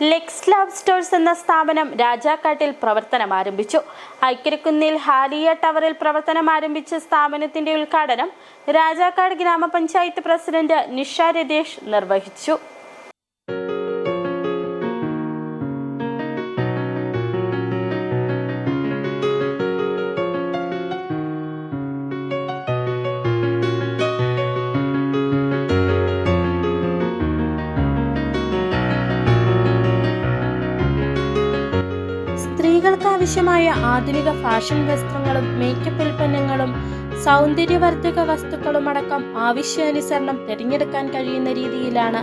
Lex lab stores എന്ന സ്ഥാപനം രാജാക്കാട്ടിൽ പ്രവർത്തനം ആരംഭിച്ചു. ഐക്കരക്കുന്നിൽ ഹാലിയ ടവറിൽ പ്രവർത്തനം ആരംഭിച്ച സ്ഥാപനത്തിന്റെ ഉദ്ഘാടനം രാജാക്കാട് ഗ്രാമപഞ്ചായത്ത് പ്രസിഡന്റ് നിഷ രതീഷ് നിർവഹിച്ചു. സ്ത്രീകൾക്ക് ആവശ്യമായ ആധുനിക ഫാഷൻ വസ്ത്രങ്ങളും മേക്കപ്പ് ഉൽപ്പന്നങ്ങളും സൗന്ദര്യവർദ്ധക വസ്തുക്കളും അടക്കം ആവശ്യാനുസരണം തിരഞ്ഞെടുക്കാൻ കഴിയുന്ന രീതിയിലാണ്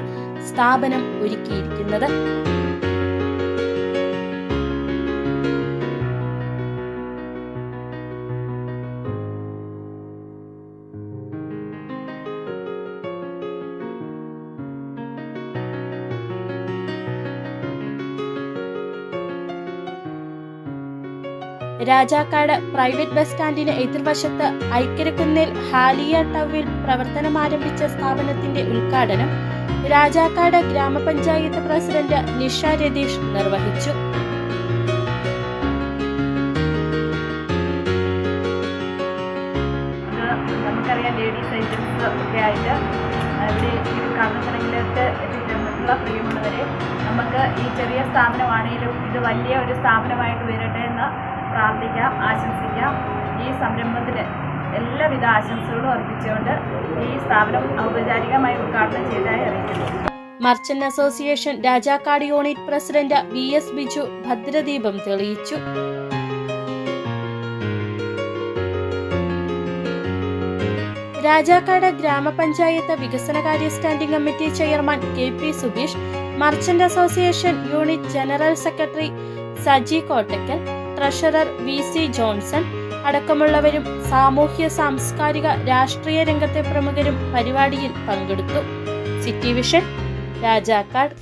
സ്ഥാപനം ഒരുക്കിയിരിക്കുന്നത്. രാജാക്കാട് പ്രൈവറ്റ് ബസ് സ്റ്റാൻഡിന് എതിർവശത്ത് ഐക്കരക്കുന്നിൽ ഹാലിയ ടവറിൽ പ്രവർത്തനം ആരംഭിച്ച സ്ഥാപനത്തിന്റെ ഉദ്ഘാടനം രാജാക്കാട് ഗ്രാമപഞ്ചായത്ത് പ്രസിഡന്റ് നിഷ രതീഷ് നിർവഹിച്ചു. നമുക്കറിയാം, ലേഡീസ് ഐറ്റംസ് ഒക്കെ ആയിട്ട് ഇവിടെ കാണുന്നുണ്ടെങ്കിലൊക്കെ എത്തിച്ചേർന്നിട്ടുള്ള പ്രിയമുള്ളവരെ, നമുക്ക് ഈ ചെറിയ സ്ഥാപനമാണെങ്കിലും ഇത് വലിയ ഒരു സ്ഥാപനമായിട്ട് വരട്ടെ എന്ന് പ്രാർത്ഥിക്കാം, ആശംസിക്കാം. ഈ സംരംഭത്തിന് എല്ലാവിധ ആശംസകളും അർപ്പിച്ചുകൊണ്ട് ഈ സ്ഥാപനം ഔപചാരികമായി ഉദ്ഘാടനം ചെയ്തതായി അറിയിക്കുന്നു. Merchant association Rajakkad unit president VS Biju ഭദ്രദീപം തെളിയിച്ചു. രാജാക്കാട് ഗ്രാമപഞ്ചായത്ത് വികസനകാര്യ standing committee chairman KP Subeesh, merchant association unit general secretary Saji Kottakkal, treasurer VC Johnson അടക്കമുള്ളവരും സാമൂഹ്യ സാംസ്കാരിക രാഷ്ട്രീയ രംഗത്തെ പ്രമുഖരും പരിപാടിയിൽ പങ്കെടുത്തു. City vision, Rajakkad.